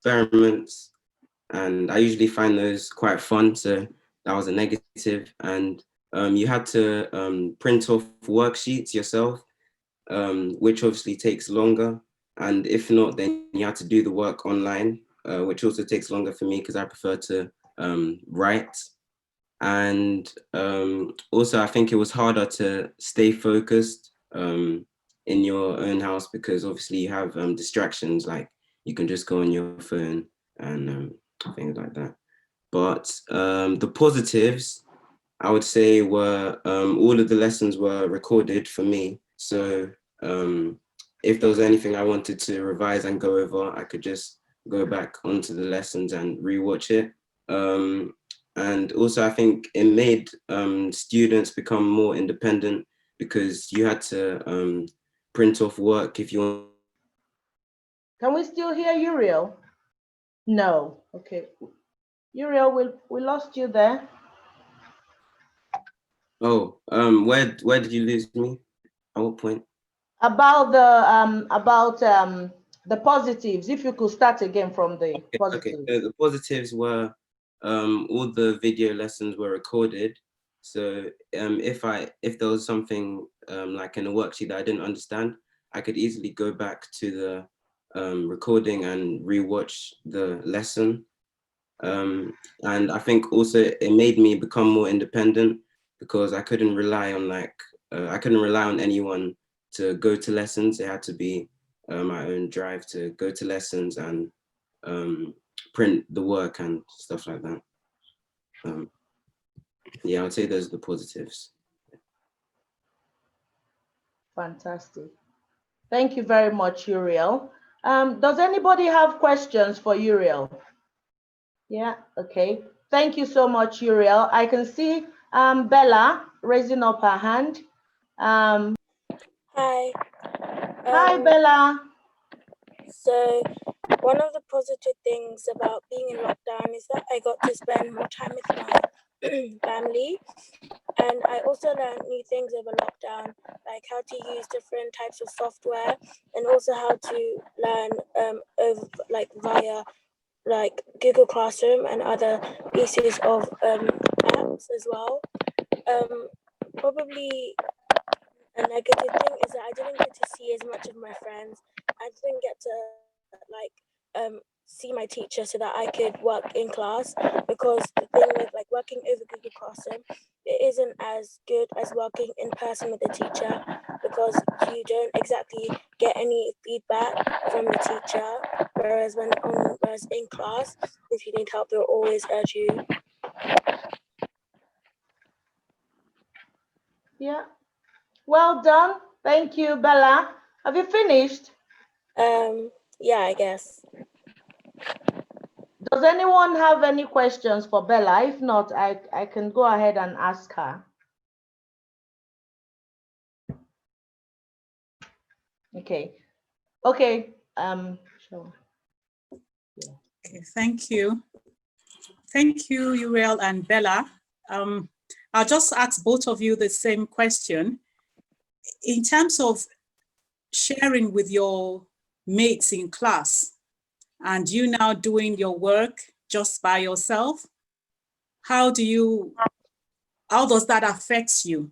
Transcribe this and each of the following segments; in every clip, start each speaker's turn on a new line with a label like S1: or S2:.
S1: experiments, and I usually find those quite fun. So that was a negative. And you had to print off worksheets yourself, which obviously takes longer. And if not, then you had to do the work online, which also takes longer for me because I prefer to write. And also, I think it was harder to stay focused in your own house because obviously you have distractions, like you can just go on your phone and things like that. But the positives, I would say, were all of the lessons were recorded for me. So if there was anything I wanted to revise and go over, I could just go back onto the lessons and rewatch it. And also, I think it made students become more independent because you had to print off work if you want.
S2: Can we still hear Uriel? No. Okay. Uriel, we lost you there.
S1: Oh, where did you lose me? At what point?
S2: About the positives. If you could start again from the positives.
S1: Okay. The positives were all the video lessons were recorded. So if there was something like in a worksheet that I didn't understand, I could easily go back to the recording and rewatch the lesson. And I think also it made me become more independent because I couldn't rely on anyone to go to lessons. It had to be my own drive to go to lessons and print the work and stuff like that. Yeah, I would say those are the positives.
S2: Fantastic. Thank you very much, Uriel. Does anybody have questions for Uriel? Yeah, okay. Thank you so much, Uriel. I can see Bella raising up her hand.
S3: Hi.
S2: Hi, Bella.
S3: So one of the positive things about being in lockdown is that I got to spend more time with my family. And I also learned new things over lockdown, like how to use different types of software and also how to learn via like Google Classroom and other pieces of apps as well. Probably a negative thing is that I didn't get to see as much of my friends. I didn't get to see my teacher so that I could work in class, because the thing with like working over Google Classroom, it isn't as good as working in person with the teacher, because you don't exactly get any feedback from the teacher, whereas in class, if you need help, they'll always urge you.
S2: Yeah. Well done. Thank you, Bella. Have you finished?
S3: Yeah, I guess.
S2: Does anyone have any questions for Bella? If not, I can go ahead and ask her. Okay. Sure.
S4: Yeah. Okay, thank you. Thank you, Uriel and Bella. I'll just ask both of you the same question. In terms of sharing with your mates in class, and you now doing your work just by yourself, how does that affect you?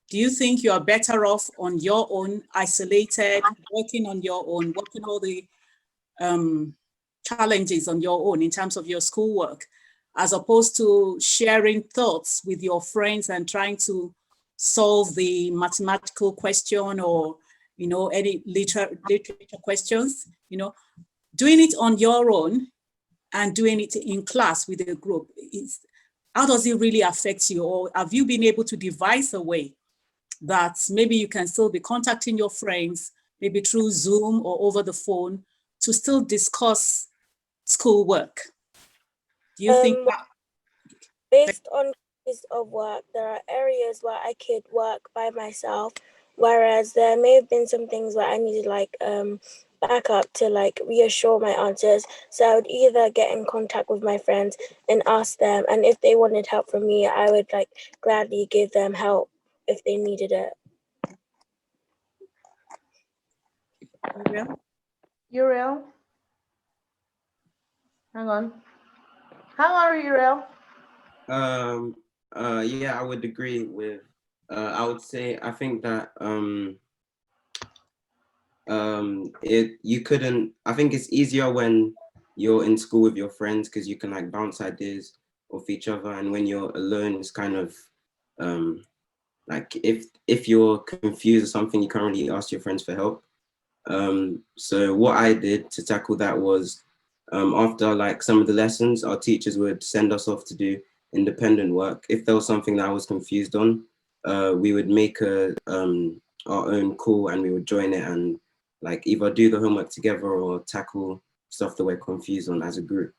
S4: Do you think you are better off on your own, isolated, working on your own, working all the challenges on your own in terms of your schoolwork, as opposed to sharing thoughts with your friends and trying to solve the mathematical question or, any literature questions, doing it on your own and doing it in class with a group? How does it really affect you? Or have you been able to devise a way that maybe you can still be contacting your friends, maybe through Zoom or over the phone, to still discuss schoolwork? Do you think that?
S3: Based on piece of work, there are areas where I could work by myself, whereas there may have been some things where I needed backup to reassure my answers. So I would either get in contact with my friends and ask them, and if they wanted help from me, I would gladly give them help if they needed it.
S2: Uriel? Hang on, Uriel.
S1: Yeah, I would agree with. I would say I think that you couldn't. I think it's easier when you're in school with your friends because you can like bounce ideas off each other, and when you're alone, it's kind of like if you're confused or something, you can't really ask your friends for help. So what I did to tackle that was after like some of the lessons, our teachers would send us off to do independent work. If there was something that I was confused on, we would make our own call and we would join it and like either do the homework together or tackle stuff that we're confused on as a group.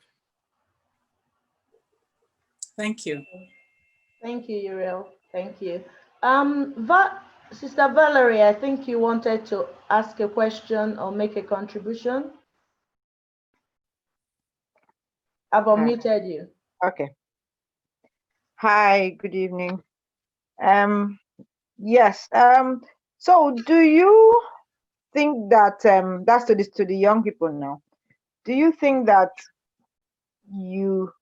S4: Thank you.
S2: Thank you, Uriel. Thank you. Sister Valerie, I think you wanted to ask a question or make a contribution. I've unmuted you.
S5: Okay. Hi, good evening. Yes. So do you think that that's to the young people now? Do you think that you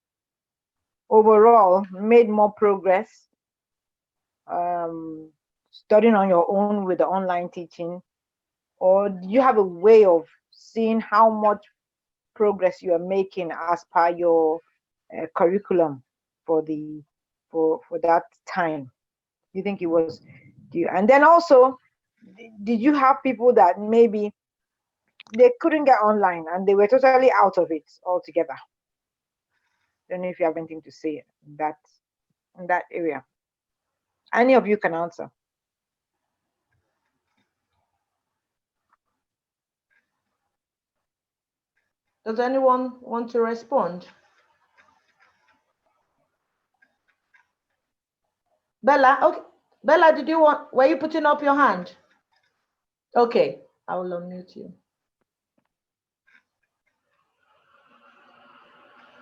S5: overall made more progress studying on your own with the online teaching, or do you have a way of seeing how much progress you are making as per your curriculum for that time? You think it was and then also, did you have people that maybe they couldn't get online and they were totally out of it altogether? Don't know if you have anything to say in that area. Any of you can answer.
S2: Does anyone want to respond? Bella, okay. Bella, were you putting up your hand? Okay, I will unmute you.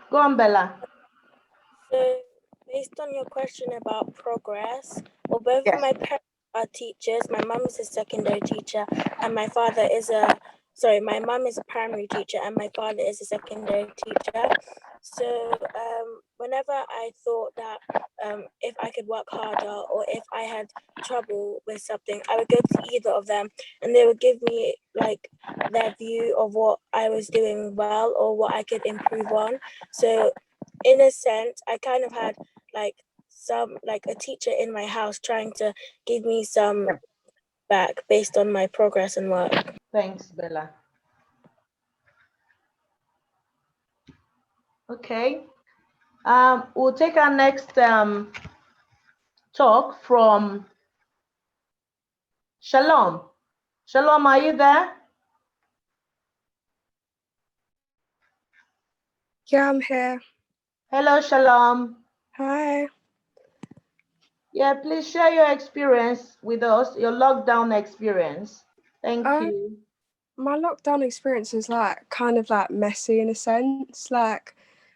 S2: Go on, Bella.
S3: So, based on your question about progress, well, both
S5: Yes.
S3: of my parents are teachers. My mom is a secondary teacher, and my father is my mom is a primary teacher, and my father is a secondary teacher. So, whenever I thought that if I could work harder or if I had trouble with something, I would go to either of them, and they would give me like their view of what I was doing well or what I could improve on. So, in a sense, I kind of had like a teacher in my house trying to give me some back based on my progress and work.
S2: Thanks, Bella. Okay. We'll take our next talk from Shalom. Shalom, are you there?
S6: Yeah, I'm here.
S2: Hello, Shalom.
S6: Hi.
S2: Yeah, please share your experience with us, your lockdown experience. Thank you.
S6: My lockdown experience is like kind of like messy in a sense. Like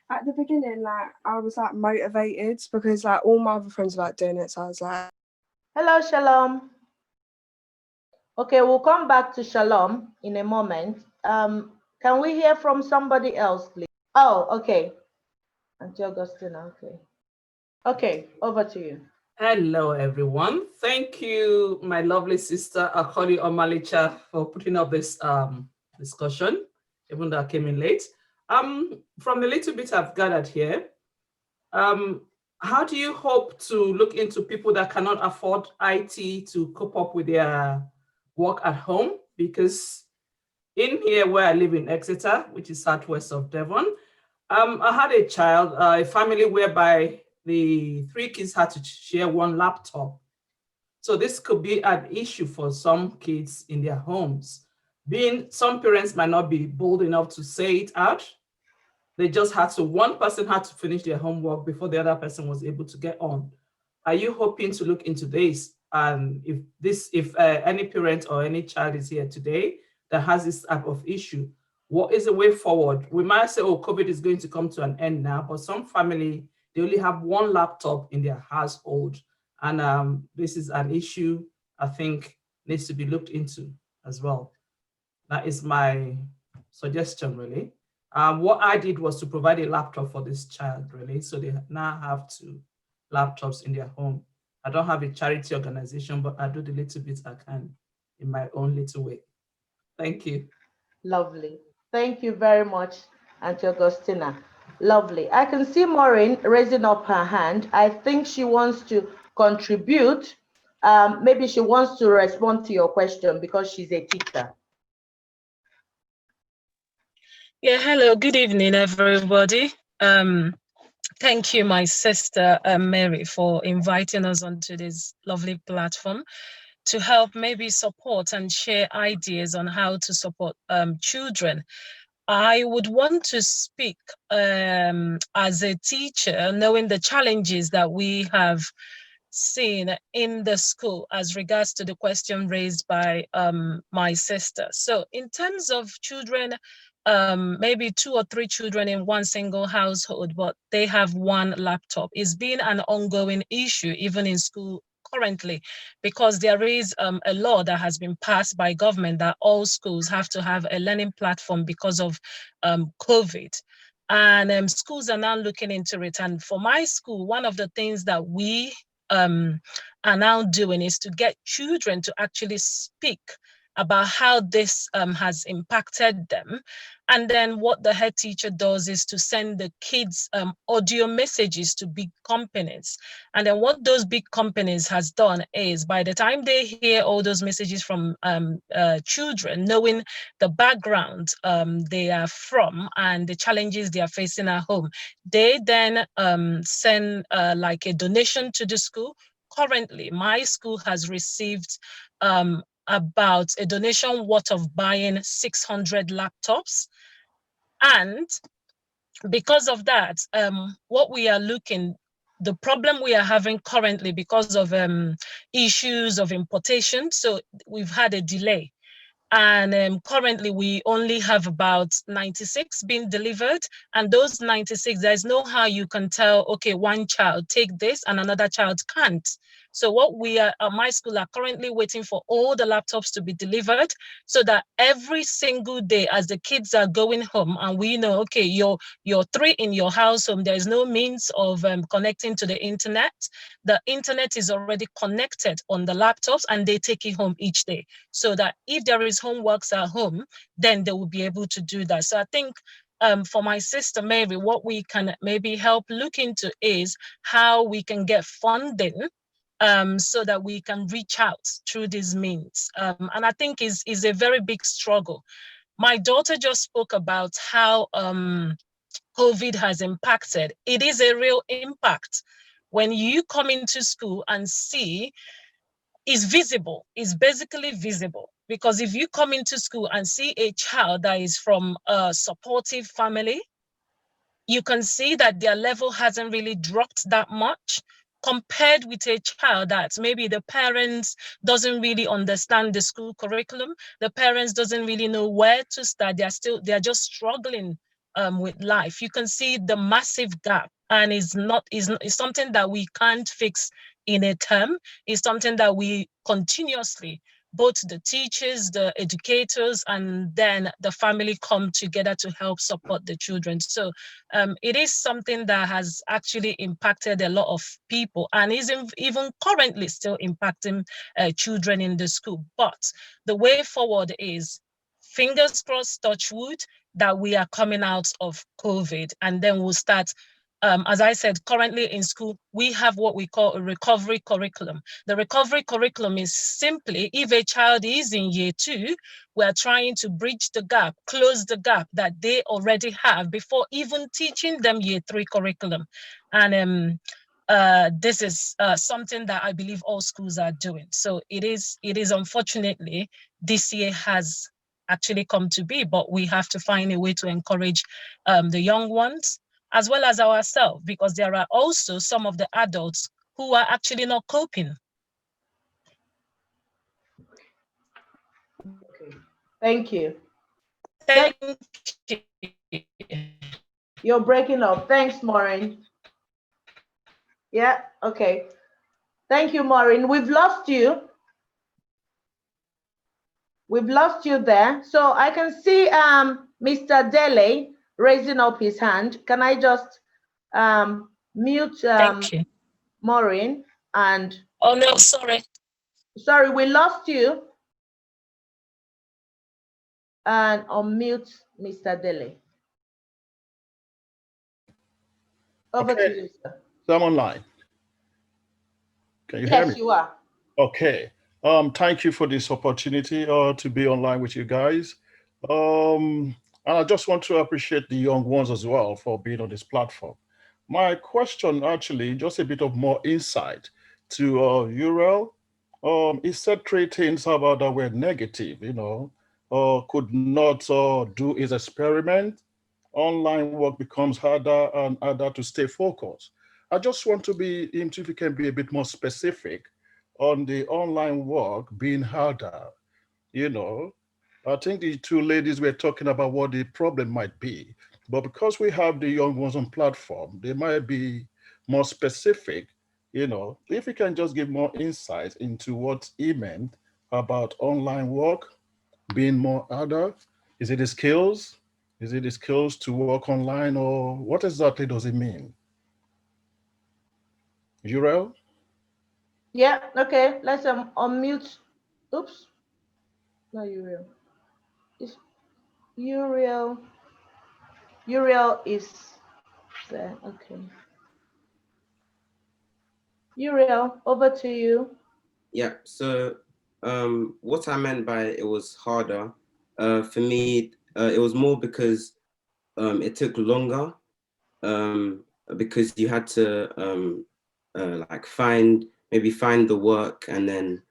S6: at the beginning, like I was like motivated because like all my other friends were like doing it. So I was like,
S2: hello, Shalom. Okay, we'll come back to Shalom in a moment. Can we hear from somebody else, please? Oh, okay. Auntie Augustina, okay. Okay, over to you.
S7: Hello, everyone. Thank you, my lovely sister, Akoli Omalicha, for putting up this discussion, even though I came in late. From the little bit I've gathered here, how do you hope to look into people that cannot afford IT to cope up with their work at home? Because in here where I live in Exeter, which is southwest of Devon, I had a child, a family whereby the 3 kids had to share 1 laptop. So this could be an issue for some kids in their homes. Being some parents might not be bold enough to say it out. They just one person had to finish their homework before the other person was able to get on. Are you hoping to look into this? And if any parent or any child is here today that has this type of issue, what is the way forward? We might say, oh, COVID is going to come to an end now, but some family, they only have 1 laptop in their household. And this is an issue I think needs to be looked into as well. That is my suggestion, really. What I did was to provide a laptop for this child, really. So they now have 2 laptops in their home. I don't have a charity organization, but I do the little bit I can in my own little way. Thank you.
S2: Lovely. Thank you very much, Auntie Augustina. Lovely. I can see Maureen raising up her hand. I think she wants to contribute. Maybe she wants to respond to your question because she's a teacher.
S8: Yeah, hello, good evening, everybody. Thank you, my sister Mary, for inviting us onto this lovely platform to help maybe support and share ideas on how to support children. I would want to speak as a teacher, knowing the challenges that we have seen in the school as regards to the question raised by my sister. So in terms of children, maybe 2 or 3 children in one single household, but they have one laptop, is being an ongoing issue even in school currently, because there is a law that has been passed by government that all schools have to have a learning platform because of COVID. And schools are now looking into it. And for my school, one of the things that we are now doing is to get children to actually speak about how this has impacted them. And then what the head teacher does is to send the kids audio messages to big companies. And then what those big companies has done is, by the time they hear all those messages from children, knowing the background they are from and the challenges they are facing at home, they then send like a donation to the school. Currently, my school has received about a donation worth of buying 600 laptops. And because of that, what we are the problem we are having currently because of issues of importation, so we've had a delay. And currently we only have about 96 being delivered, and those 96, there's no how you can tell, okay, one child take this and another child can't. So what we are at my school are currently waiting for all the laptops to be delivered, so that every single day as the kids are going home, and we know, okay, you're 3 in your household, there's no means of connecting to the internet. The internet is already connected on the laptops, and they take it home each day, so that if there is homeworks at home, then they will be able to do that. So I think for my sister Mary, what we can maybe help look into is how we can get funding so that we can reach out through these means. And I think is a very big struggle. My daughter just spoke about how COVID has impacted. It is a real impact. When you come into school and see, is visible, is basically visible. Because if you come into school and see a child that is from a supportive family, you can see that their level hasn't really dropped that much compared with a child that maybe the parents doesn't really understand the school curriculum. The parents doesn't really know where to start. They're just struggling with life. You can see the massive gap, and it's something that we can't fix in a term. It's something that we continuously, both the teachers, the educators, and then the family come together to help support the children. So it is something that has actually impacted a lot of people, and is even currently still impacting children in the school. But the way forward is, fingers crossed, touch wood, that we are coming out of COVID, and then we'll start. As I said, currently in school, we have what we call a recovery curriculum. The recovery curriculum is simply, if a child is in year 2, we're trying to bridge the gap, close the gap that they already have before even teaching them year 3 curriculum. And this is something that I believe all schools are doing. So it is unfortunately, this year has actually come to be, but we have to find a way to encourage the young ones, as well as ourselves, because there are also some of the adults who are actually not coping.
S2: Okay. Thank you.
S8: Thank you.
S2: You're breaking up. Thanks, Maureen. Yeah, okay. Thank you, Maureen. We've lost you. We've lost you there. So I can see Mr. Dele raising up his hand. Can I just mute
S8: Thank you.
S2: Maureen? And
S8: oh no, sorry.
S2: Sorry, we lost you. And unmute Mr. Dele. Over to you, sir.
S9: So I'm online. Can you hear me?
S2: Yes, you are.
S9: Okay. Thank you for this opportunity to be online with you guys. And I just want to appreciate the young ones as well for being on this platform. My question actually, just a bit of more insight to Uriel. He said three things about that were negative, could not do his experiment. Online work becomes harder and harder to stay focused. I just want to be, if you can be a bit more specific on the online work being harder. I think the two ladies were talking about what the problem might be, but because we have the young ones on platform, they might be more specific. If you can just give more insight into what he meant about online work being more harder. Is it the skills? Is it the skills to work online, or what exactly does it mean? Uriel?
S2: Yeah, okay. Let's unmute. Oops. No, Uriel. Is Uriel. Uriel is there. Okay. Uriel, over to you.
S1: Yeah, so what I meant by it was harder, for me, it was more because it took longer, because you had to like find the work, and then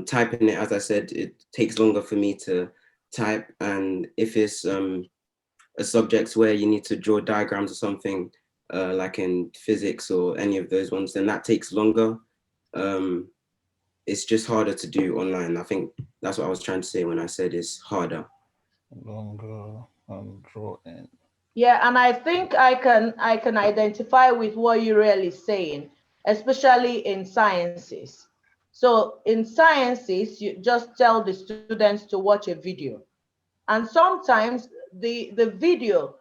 S1: typing it, as I said, it takes longer for me to type. And if it's a subject where you need to draw diagrams or something, like in physics or any of those ones, then that takes longer. It's just harder to do online. I think that's what I was trying to say when I said it's harder.
S9: Longer and drawing.
S2: Yeah, and I think I can identify with what you're really saying, especially in sciences. So in sciences, you just tell the students to watch a video. And sometimes the video,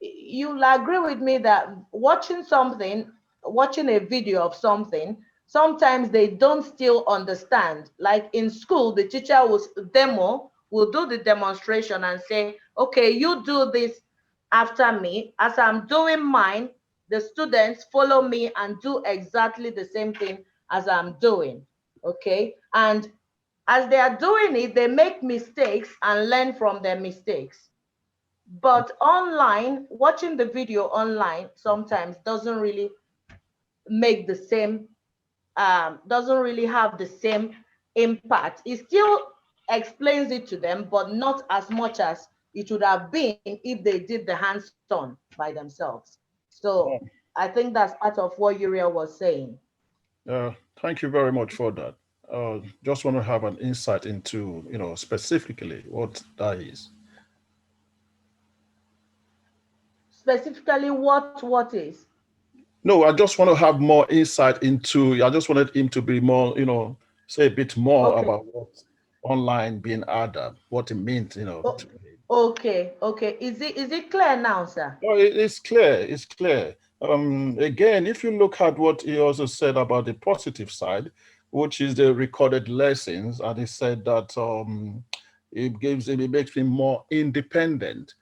S2: you'll agree with me that watching a video of something, sometimes they don't still understand. Like in school, the teacher will do the demonstration and say, okay, you do this after me. As I'm doing mine, the students follow me and do exactly the same thing as I'm doing. Okay. And as they are doing it, they make mistakes and learn from their mistakes. But online, watching the video online sometimes doesn't really make the same, doesn't really have the same impact. It still explains it to them, but not as much as it would have been if they did the hands-on by themselves. So I think that's part of what Uriel was saying.
S9: Thank you very much for that. Just want to have an insight into, specifically what that is.
S2: Specifically, what is?
S9: No, I just want to have more insight into, I just wanted him to be more, say a bit more about what online being harder, what it means,
S2: Okay. Is it clear now, sir?
S9: Oh, it's clear. It's clear. Again, if you look at what he also said about the positive side, which is the recorded lessons, and he said that it makes me more independent.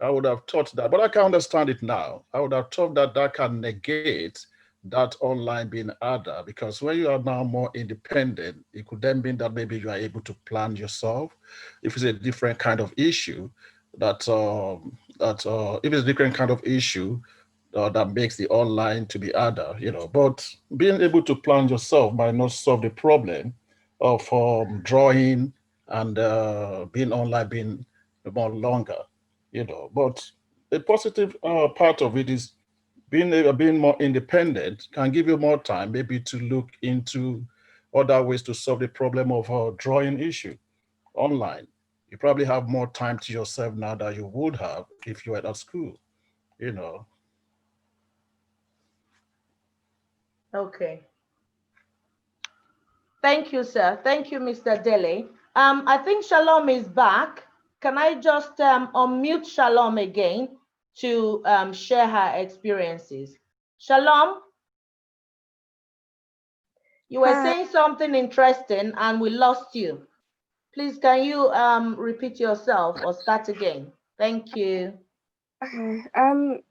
S9: I would have thought that, but I can understand it now. I would have thought that that can negate that online being harder, because when you are now more independent, it could then mean that maybe you are able to plan yourself. If it's a different kind of issue, if it's a different kind of issue that makes the online to be harder, but being able to plan yourself might not solve the problem of drawing and being online being more longer. But a positive part of it is being more independent can give you more time maybe to look into other ways to solve the problem of drawing issue online. You probably have more time to yourself now than you would have if you were at school.
S2: Okay. Thank you, sir. Thank you, Mr. Dele. I think Shalom is back. Can I just unmute Shalom again? to share her experiences. Shalom, you were saying something interesting and we lost you. Please, can you repeat yourself or start again? Thank you.
S6: Okay.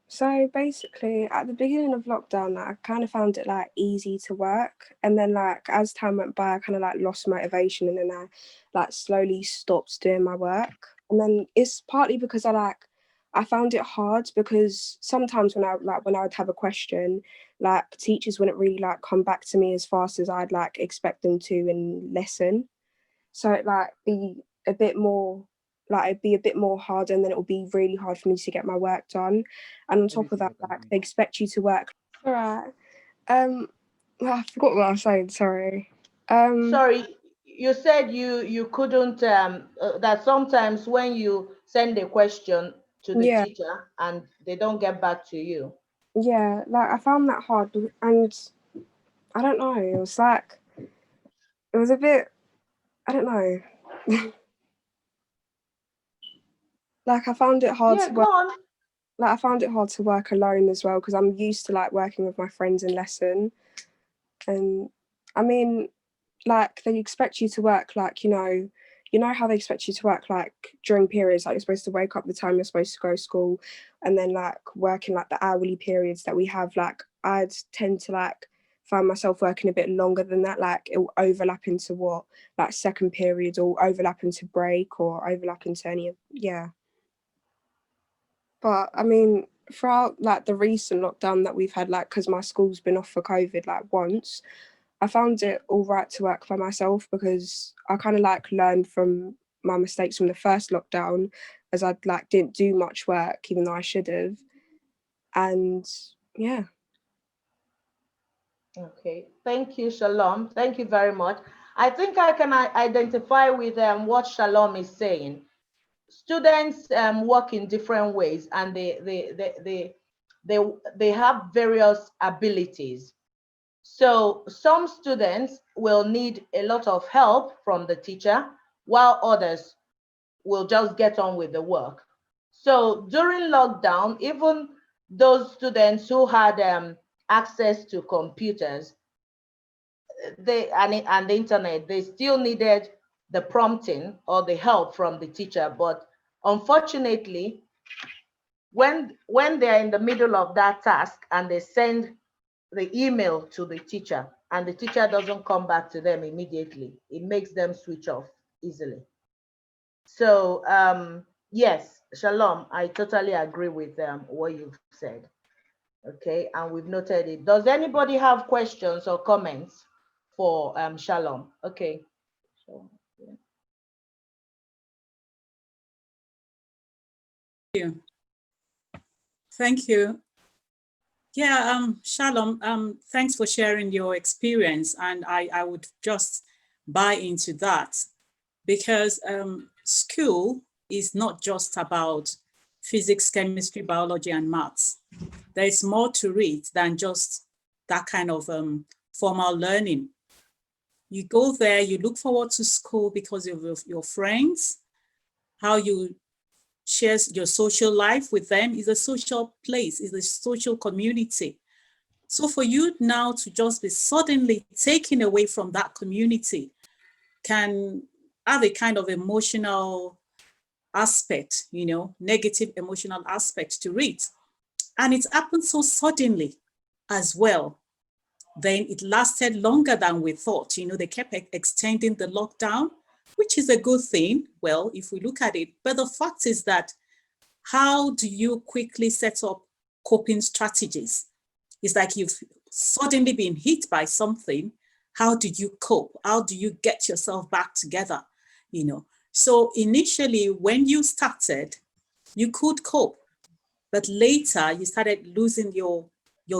S6: So basically, at the beginning of lockdown, I kind of found it like easy to work, and then like as time went by, I kind of like lost motivation, and then I like slowly stopped doing my work. And then it's partly because I found it hard because sometimes when I would have a question, like teachers wouldn't really like come back to me as fast as I'd like expect them to in lesson. So it like be a bit more like it'd be a bit more harder, and then it will be really hard for me to get my work done. And on top of that, like they expect you to work. All right. I forgot what I was saying. Sorry.
S2: Sorry, you said you couldn't that sometimes when you send a question to the
S6: Yeah.
S2: teacher and they don't get back to you.
S6: Yeah. Like I found that hard, and I don't know. It was like it was a bit. I don't know. Like I found it hard
S2: Yeah,
S6: to
S2: go
S6: work.
S2: on.
S6: Like I found it hard to work alone as well because I'm used to like working with my friends in lesson, and I mean, like they expect you to work like you know how they expect you to work like during periods, like you're supposed to wake up the time you're supposed to go to school, and then like working like the hourly periods that we have. Like I'd tend to like find myself working a bit longer than that, like it will overlap into what like second periods or overlap into break or overlap into any of But I mean, throughout like the recent lockdown that we've had, like because my school's been off for COVID like once, I found it all right to work by myself because I kind of like learned from my mistakes from the first lockdown, as I like didn't do much work even though I should have. And yeah.
S2: Okay, thank you, Shalom. Thank you very much. I think I can identify with what Shalom is saying. Students work in different ways, and they have various abilities. So some students will need a lot of help from the teacher, while others will just get on with the work. So during lockdown, even those students who had access to computers and the internet, they still needed the prompting or the help from the teacher. But unfortunately, when they're in the middle of that task and they send the email to the teacher and the teacher doesn't come back to them immediately, it makes them switch off easily. So yes, Shalom, I totally agree with what you've said. Okay, and we've noted it. Does anybody have questions or comments for Shalom? Okay. So, yeah.
S4: Thank you. Yeah, Shalom, thanks for sharing your experience. And I would just buy into that because school is not just about physics, chemistry, biology, and maths. There's more to it than just that kind of formal learning. You go there, you look forward to school because of your friends, how you share your social life with them. Is a social place, is a social community. So for you now to just be suddenly taken away from that community can have a kind of emotional aspect, negative emotional aspect to it. And it happened so suddenly as well. Then it lasted longer than we thought. They kept extending the lockdown, which is a good thing. Well, if we look at it, but the fact is that how do you quickly set up coping strategies? It's like you've suddenly been hit by something. How do you cope? How do you get yourself back together? So initially when you started, you could cope, but later you started losing your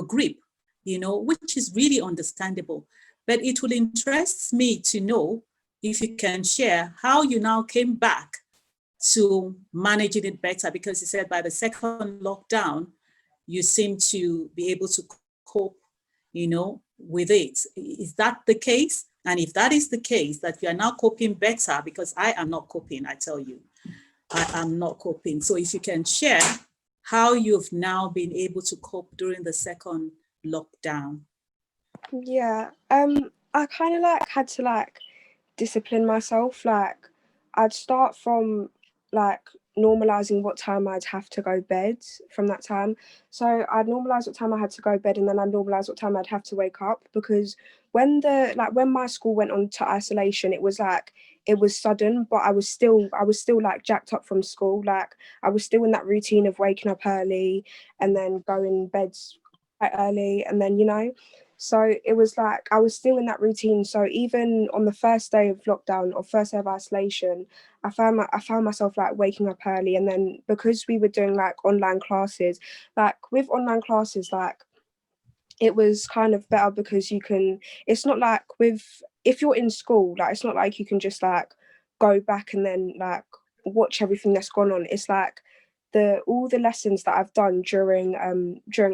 S4: grip, which is really understandable. But it will interest me to know if you can share how you now came back to managing it better, because you said by the second lockdown, you seem to be able to cope, with it. Is that the case? And if that is the case, that you are now coping better, because I am not coping, I tell you, I am not coping. So if you can share how you've now been able to cope during the second lockdown.
S6: Yeah, I kind of like had to like discipline myself. Like I'd start from like normalizing what time I'd have to go bed from that time. So I'd normalize what time I had to go bed, and then I'd normalize what time I'd have to wake up, because when my school went on to isolation, it was sudden, but I was still like jacked up from school. Like I was still in that routine of waking up early and then going bed quite early, and then so it was like I was still in that routine. So even on the first day of lockdown or first day of isolation, I found myself like waking up early. And then because we were doing like online classes, like with online classes, like it was kind of better because it's not like if you're in school, like it's not like you can just like go back and then like watch everything that's gone on. It's like all the lessons that I've done during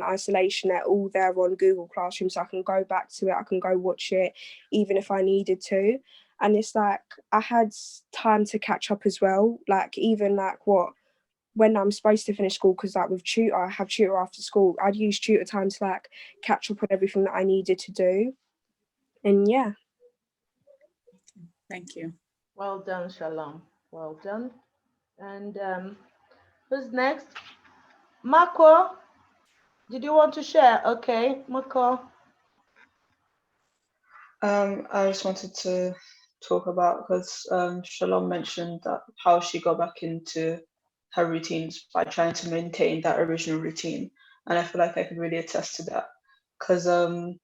S6: isolation, they're all there on Google Classroom, so I can go back to it, I can go watch it even if I needed to. And it's like I had time to catch up as well, like even like when I'm supposed to finish school, because like with tutor, I have tutor after school, I'd use tutor time to like catch up on everything that I needed to do. And yeah.
S4: Thank you.
S2: Well done, Shalom. Well done. And who's next? Makuo, did you want to share? Okay, Makuo.
S10: I just wanted to talk about, because Shalom mentioned that how she got back into her routines by trying to maintain that original routine, and I feel like I can really attest to that, because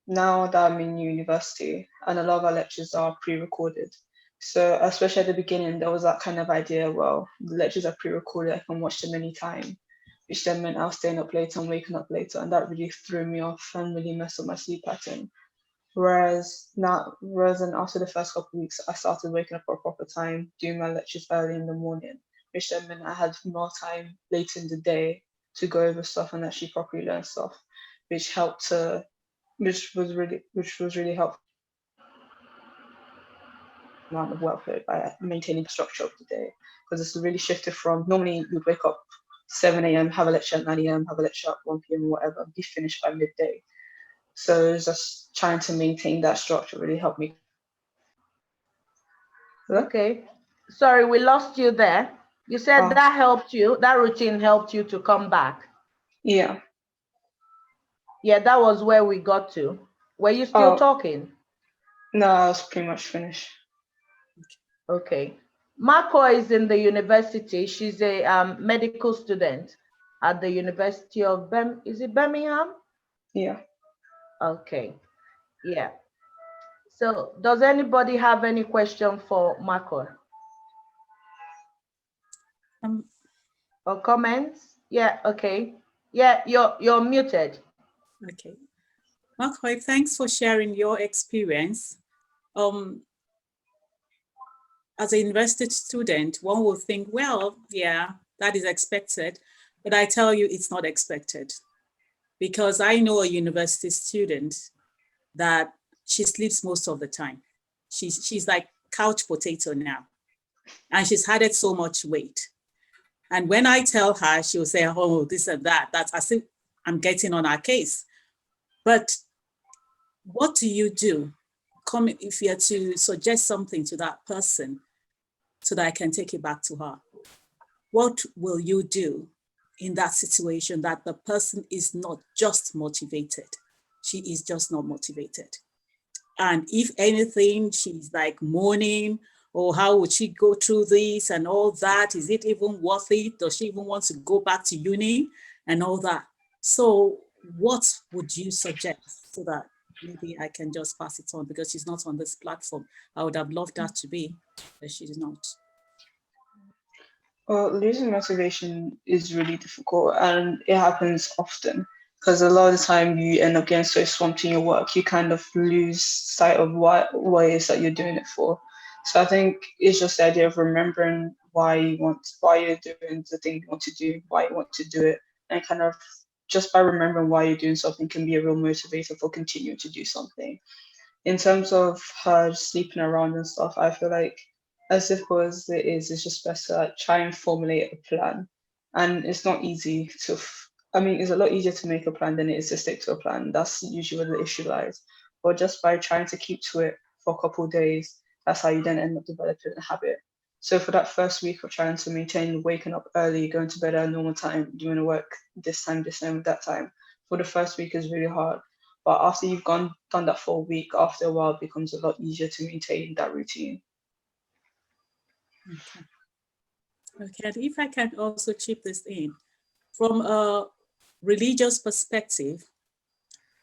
S10: now that I'm in university and a lot of our lectures are pre-recorded, so especially at the beginning there was that kind of idea, well, the lectures are pre-recorded, I can watch them anytime, which then meant I was staying up later and waking up later, and that really threw me off and really messed up my sleep pattern. Whereas then after the first couple of weeks, I started waking up at a proper time, doing my lectures early in the morning, which then meant I had more time later in the day to go over stuff and actually properly learn stuff, which was really helpful amount of workload by maintaining the structure of the day, because it's really shifted from normally you'd wake up 7 a.m., have a lecture at 9 a.m., have a lecture at 1 p.m. or whatever, be finished by midday. So just trying to maintain that structure really helped me. Hello?
S2: Okay. Sorry, we lost you there. You said that helped you, that routine helped you to come back.
S10: Yeah.
S2: Yeah, that was where we got to. Were you still talking?
S10: No, I was pretty much finished.
S2: Okay. Makuo is in the university. She's a medical student at the University of Birmingham?
S10: Yeah.
S2: Okay. Yeah. So does anybody have any question for Makuo? Or comments? Yeah, okay. Yeah, you're muted.
S4: Okay. Makuo, thanks for sharing your experience. As a university student, one will think, well, yeah, that is expected. But I tell you, it's not expected. Because I know a university student that she sleeps most of the time. She's like couch potato now. And she's added so much weight. And when I tell her, she'll say, oh, this and that. That's as if I'm getting on her case. But what do you do? If you are to suggest something to that person so that I can take it back to her, what will you do in that situation that the person is not just motivated? She is just not motivated. And if anything, she's like moaning, or how would she go through this and all that? Is it even worth it? Does she even want to go back to uni and all that? So what would you suggest so that maybe I can just pass it on, because she's not on this platform? I would have loved that to be, but she's not.
S10: Well, losing motivation is really difficult, and it happens often, because a lot of the time you end up getting so swamped in your work, you kind of lose sight of what it is that you're doing it for. So I think it's just the idea of remembering why you're doing the thing you want to do, why you want to do it, and kind of just by remembering why you're doing something can be a real motivator for continuing to do something. In terms of her sleeping around and stuff, I feel like as difficult as it is, it's just best to try and formulate a plan And it's not easy to, I mean, it's a lot easier to make a plan than it is to stick to a plan. That's usually where the issue lies. But just by trying to keep to it for a couple of days, that's how you then end up developing a habit. So for that first week of trying to maintain waking up early, going to bed at a normal time, doing the work this time, that time, for the first week is really hard. But after you've done that for a week, after a while, it becomes a lot easier to maintain that routine.
S4: Okay. Okay, and if I can also chip this in, from a religious perspective,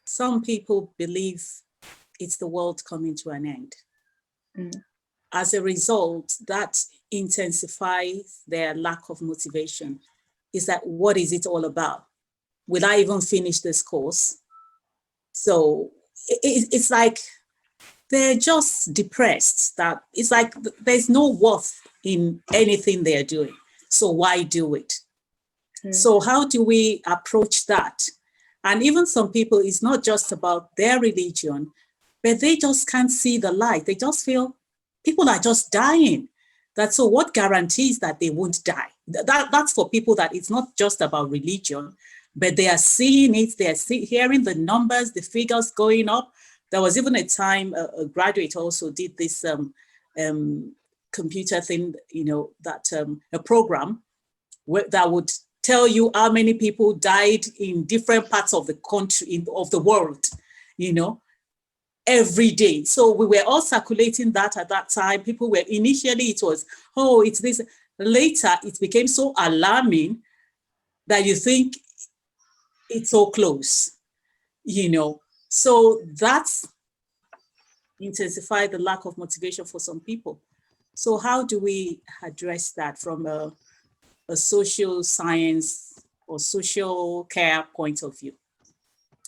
S4: some people believe it's the world coming to an end.
S10: Mm.
S4: As a result, that intensifies their lack of motivation. Is that what is it all about? Will I even finish this course? So it's like they're just depressed, that it's like there's no worth in anything they're doing. So why do it? So how do we approach that? And even some people, it's not just about their religion, but they just can't see the light. They just feel people are just dying. So what guarantees that they won't die? That's for people that it's not just about religion, but they are seeing it, they are hearing the numbers, the figures going up. There was even a time a graduate also did this computer thing, that a program that would tell you how many people died in different parts of the country, of the world, every day. So we were all circulating that at that time. People were, initially it was, oh, it's this. Later, it became so alarming that you think it's so close, So that's intensified the lack of motivation for some people. So how do we address that from a social science or social care point of view?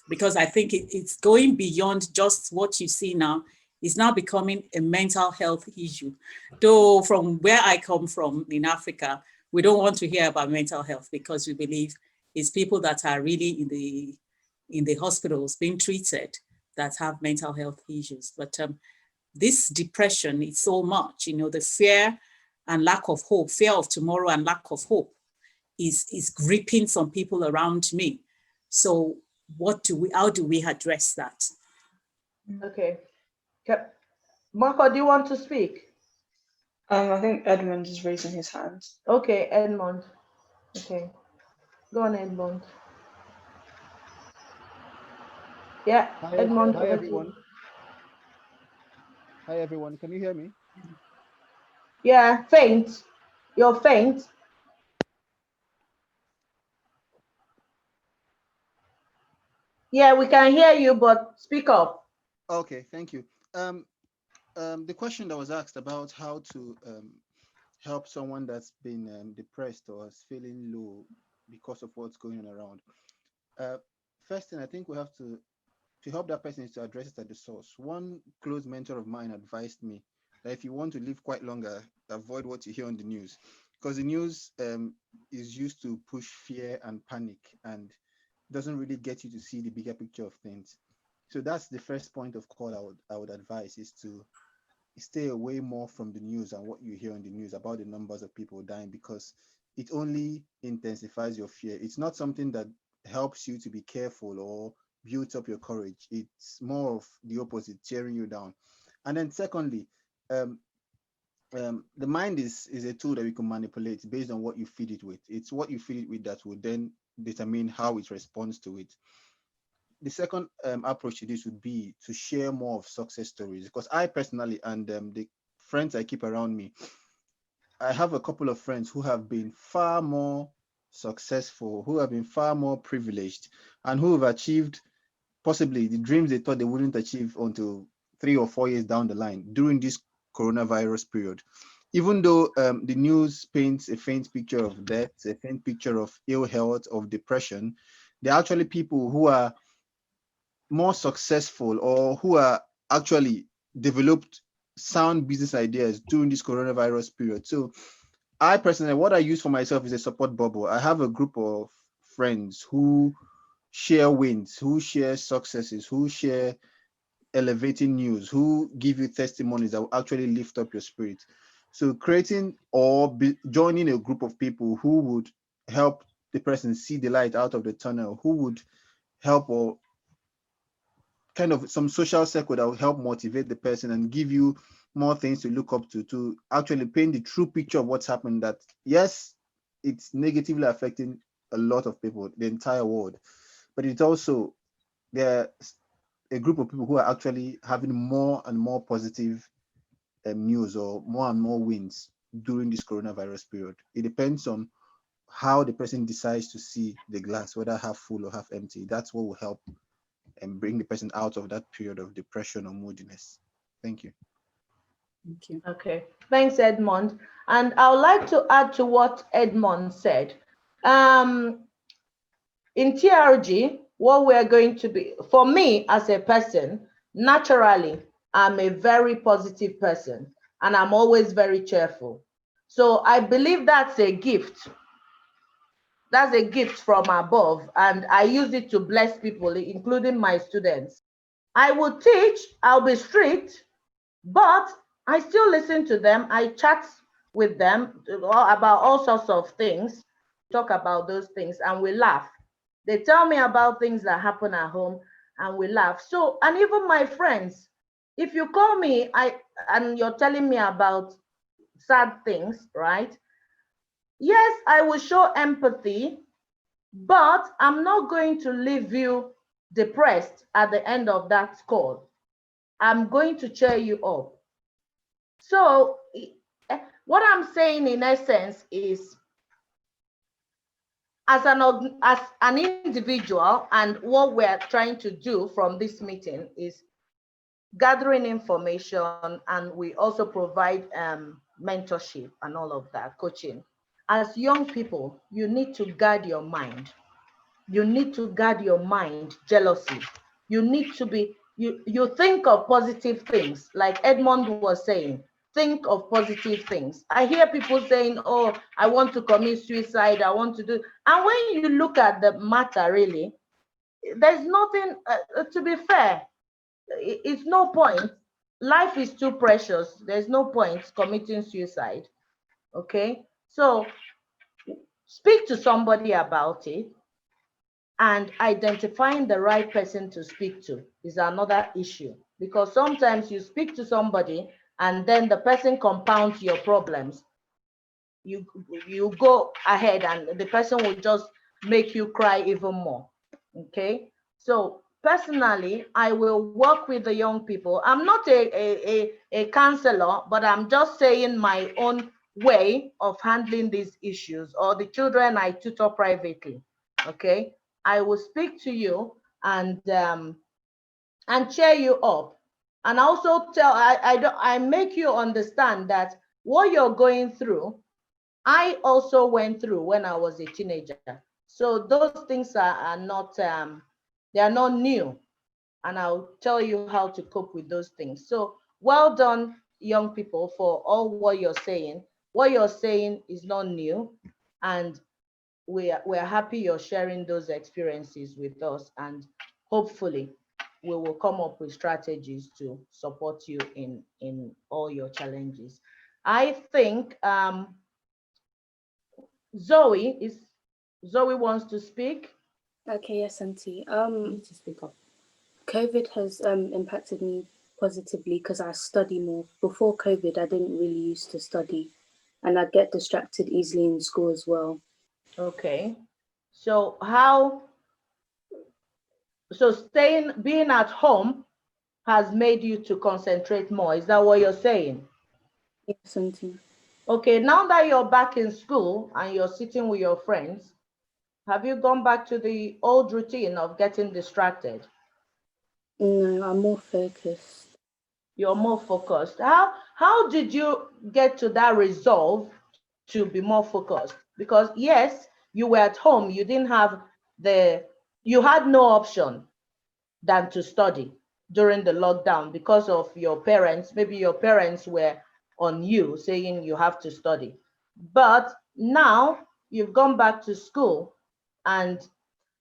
S4: Because I think it's going beyond just what you see now. It's now becoming a mental health issue. Though from where I come from in Africa, we don't want to hear about mental health because we believe it's people that are really in the hospitals being treated that have mental health issues. But this depression is so much, the fear and lack of hope, fear of tomorrow and lack of hope is gripping some people around me. So how do we address that?
S2: Okay. Marco, do you want to speak?
S10: I think Edmund is raising his hand.
S2: Okay, Edmund. Okay. Go on, Edmund. Yeah,
S11: Hi,
S2: Edmund.
S11: hi everyone. Hi everyone. Can you hear me?
S2: Yeah, faint. You're faint. Yeah, we can hear you, but speak up.
S11: Okay, thank you. The question that was asked about how to help someone that's been depressed or is feeling low because of what's going on around. First thing I think we have to help that person is to address it at the source. One close mentor of mine advised me that if you want to live quite longer, avoid what you hear on the news, because the news is used to push fear and panic and doesn't really get you to see the bigger picture of things. So that's the first point of call I would advise, is to stay away more from the news and what you hear on the news about the numbers of people dying, because it only intensifies your fear. It's not something that helps you to be careful or builds up your courage. It's more of the opposite, tearing you down. And then secondly, the mind is a tool that we can manipulate based on what you feed it with. It's what you feed it with that will then determine how it responds to it. The second approach to this would be to share more of success stories, because I personally, and the friends I keep around me, I have a couple of friends who have been far more successful, who have been far more privileged, and who have achieved possibly the dreams they thought they wouldn't achieve until 3 or 4 years down the line during this coronavirus period. Even though the news paints a faint picture of death, a faint picture of ill health, of depression, there are actually people who are more successful or who are actually developed sound business ideas during this coronavirus period. So I personally, what I use for myself is a support bubble. I have a group of friends who share wins, who share successes, who share elevating news, who give you testimonies that will actually lift up your spirit. So creating or joining a group of people who would help the person see the light out of the tunnel, who would help, or kind of some social circle that will help motivate the person and give you more things to look up to actually paint the true picture of what's happened, that yes, it's negatively affecting a lot of people, the entire world, but it's also there a group of people who are actually having more and more positive news, or more and more wins during this coronavirus period. It depends on how the person decides to see the glass, whether half full or half empty. That's what will help and bring the person out of that period of depression or moodiness. Thank you.
S4: Thank you.
S2: Okay, thanks, Edmund. And I would like to add to what Edmund said. In TRG, what we're going to be, for me as a person, naturally, I'm a very positive person and I'm always very cheerful. So I believe that's a gift. That's a gift from above, and I use it to bless people, including my students. I will teach, I'll be strict, but I still listen to them. I chat with them about all sorts of things, talk about those things, and we laugh. They tell me about things that happen at home, and we laugh. So, and even my friends, if you call me and you're telling me about sad things, right? Yes, I will show empathy, but I'm not going to leave you depressed at the end of that call. I'm going to cheer you up. So what I'm saying in essence is, as an individual, and what we're trying to do from this meeting is gathering information, and we also provide mentorship and all of that, coaching. As young people, you need to guard your mind. You need to guard your mind jealousy. You need to be, you think of positive things, like Edmund was saying, think of positive things. I hear people saying, oh, I want to commit suicide, I want to do, and when you look at the matter, really, there's nothing, to be fair, it's no point. Life is too precious. There's no point committing suicide. Okay, so speak to somebody about it, and identifying the right person to speak to is another issue, because sometimes you speak to somebody and then the person compounds your problems. You go ahead and the person will just make you cry even more. Okay, so personally, I will work with the young people. I'm not a counselor, but I'm just saying my own way of handling these issues, or the children I tutor privately. Okay, I will speak to you and cheer you up, and also I make you understand that what you're going through, I also went through when I was a teenager. So those things are not they are not new, and I'll tell you how to cope with those things. So well done, young people, for all what you're saying. What you're saying is not new, and we're happy you're sharing those experiences with us, and hopefully we will come up with strategies to support you in all your challenges. I think Zoe wants to speak.
S6: Okay, yes, Auntie.
S4: Need to speak up.
S6: COVID has impacted me positively because I study more. Before COVID, I didn't really used to study, and I get distracted easily in school as well.
S2: Okay, so being at home has made you to concentrate more. Is that what you're saying?
S6: Yes, Auntie.
S2: Okay, now that you're back in school and you're sitting with your friends, have you gone back to the old routine of getting distracted?
S6: No, I'm more focused.
S2: You're more focused. How did you get to that resolve to be more focused? Because yes, you were at home, you had no option than to study during the lockdown because of your parents. Maybe your parents were on you saying you have to study. But now you've gone back to school, and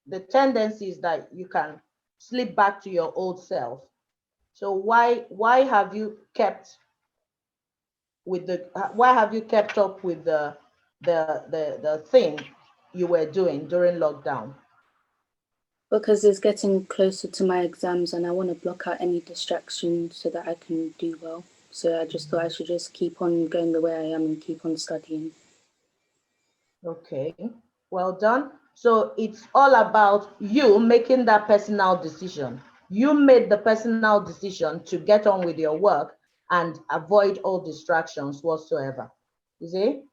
S2: the tendency is that you can slip back to your old self. So why have you kept up with the thing you were doing during lockdown?
S12: Because it's getting closer to my exams and I want to block out any distractions so that I can do well. So I just thought I should just keep on going the way I am and keep on studying.
S2: Okay, well done. So it's all about you making that personal decision. You made the personal decision to get on with your work and avoid all distractions whatsoever. Is it?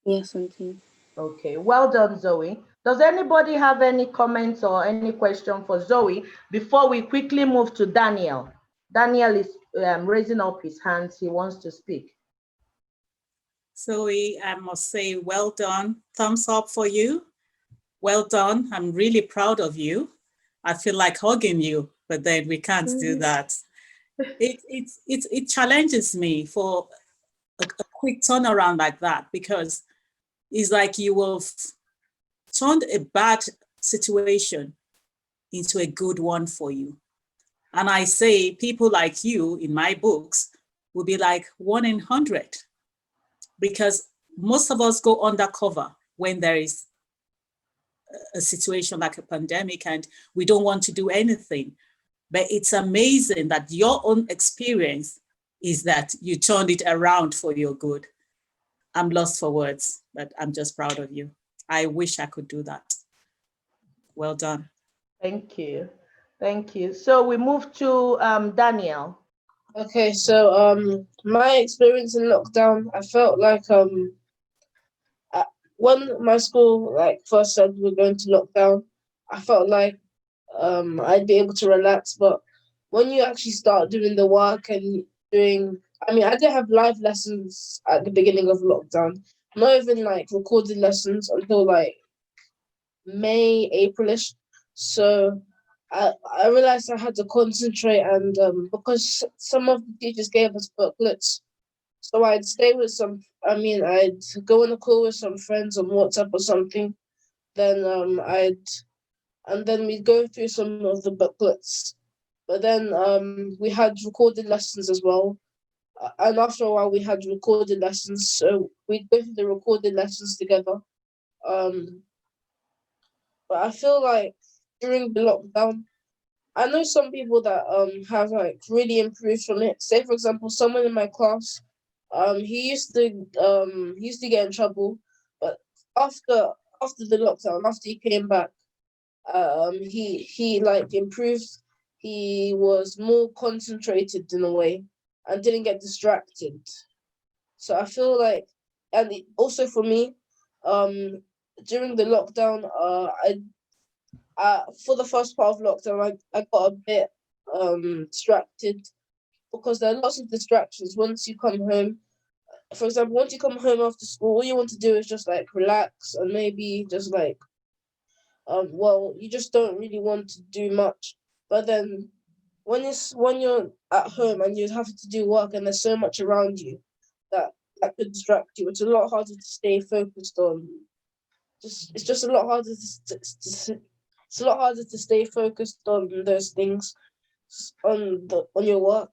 S12: Yes, Auntie.
S2: Okay, well done, Zoe. Does anybody have any comments or any question for Zoe before we quickly move to Daniel? Daniel is raising up his hands. He wants to speak.
S4: Zoe, I must say, well done. Thumbs up for you. Well done. I'm really proud of you. I feel like hugging you, but then we can't do that. It challenges me for a quick turnaround like that, because it's like you have turned a bad situation into a good one for you. And I say people like you in my books will be like 1 in 100, because most of us go undercover when there is a situation like a pandemic and we don't want to do anything. But it's amazing that your own experience is that you turned it around for your good. I'm lost for words, but I'm just proud of you. I wish I could do that. Well done.
S2: Thank you. Thank you. So we move to Daniel.
S13: Okay, so my experience in lockdown, I felt like when my school like first said we're going to lockdown, I felt like I'd be able to relax. But when you actually start doing the work and doing, I mean, I didn't have live lessons at the beginning of lockdown, not even like recorded lessons until like May, Aprilish. So I realized I had to concentrate, and because some of the teachers gave us booklets, so I'd stay with I'd go on a call with some friends on WhatsApp or something. Then we'd go through some of the booklets. But then we had recorded lessons as well. And after a while we had recorded lessons, so we'd go through the recorded lessons together. But I feel like during the lockdown, I know some people that have like really improved from it. Say for example, someone in my class, he used to get in trouble, but after the lockdown, after he came back, he like improved. He was more concentrated in a way and didn't get distracted. So I feel like, and also for me, during the lockdown, for the first part of lockdown, I got a bit distracted because there are lots of distractions once you come home. For example, once you come home after school, all you want to do is just like relax and maybe just like, you just don't really want to do much. But then when you're at home and you have to do work and there's so much around you that could distract you, it's a lot harder to stay focused on. It's just a lot harder it's a lot harder to stay focused on those things, on your work.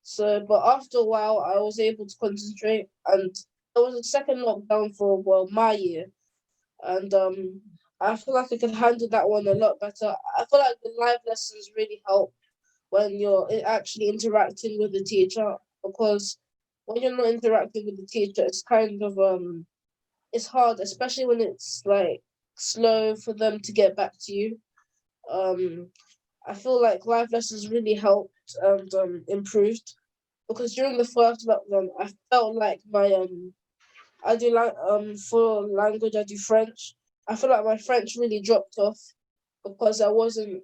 S13: So, but after a while, I was able to concentrate, and there was a second lockdown for my year, and I feel like I could handle that one a lot better. I feel like the live lessons really help when you're actually interacting with the teacher, because when you're not interacting with the teacher, it's kind of it's hard, especially when it's like slow for them to get back to you. I feel like live lessons really helped and improved, because during the first lockdown, I felt like my I do like for language I do French. I feel like my French really dropped off because I wasn't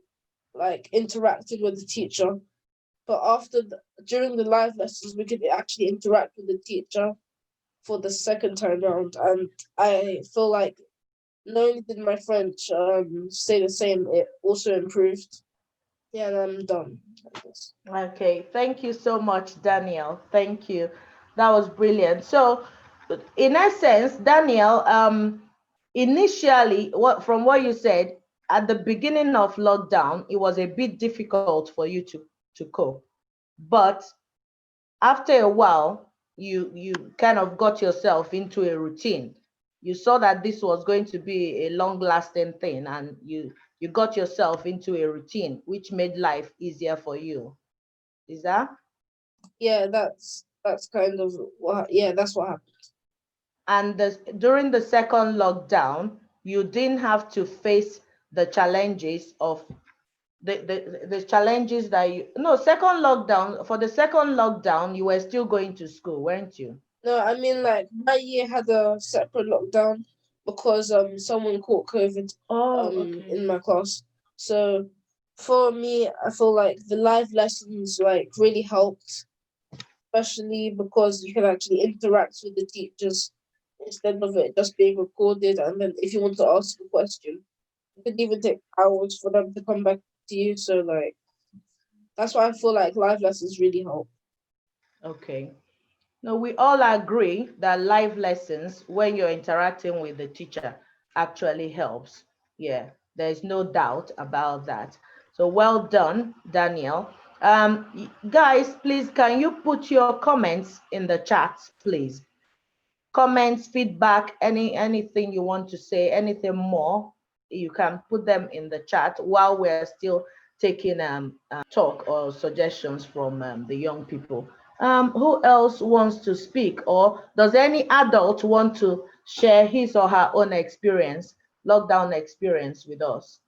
S13: like interacting with the teacher. But during the live lessons, we could actually interact with the teacher for the second time round, and I feel like not only did my French stay the same, it also improved. Yeah, and I'm done.
S2: Okay, thank you so much, Daniel. Thank you. That was brilliant. So, in essence, Daniel, initially, from what you said, at the beginning of lockdown, it was a bit difficult for you to cope. But after a while, you kind of got yourself into a routine. You saw that this was going to be a long-lasting thing, and you got yourself into a routine, which made life easier for you. Is that?
S13: Yeah, that's kind of what. Yeah, that's what happened.
S2: And during the second lockdown, you didn't have to face the challenges of the challenges that you, no, second lockdown, for the second lockdown, you were still going to school, weren't you?
S13: No, I mean, like, my year had a separate lockdown because someone caught COVID
S2: Okay.
S13: in my class. So for me, I feel like the live lessons like really helped, especially because you can actually interact with the teachers instead of it just being recorded. And then if you want to ask a question, it could even take hours for them to come back to you. So like, that's why I feel like live lessons really help.
S2: Okay. No, we all agree that live lessons, when you're interacting with the teacher, actually helps. Yeah, there's no doubt about that. So well done, Daniel. Guys, please, can you put your comments in the chat, please? Comments, feedback, anything you want to say, anything more, you can put them in the chat while we're still taking talk or suggestions from the young people. Who else wants to speak, or does any adult want to share his or her own experience, lockdown experience with us?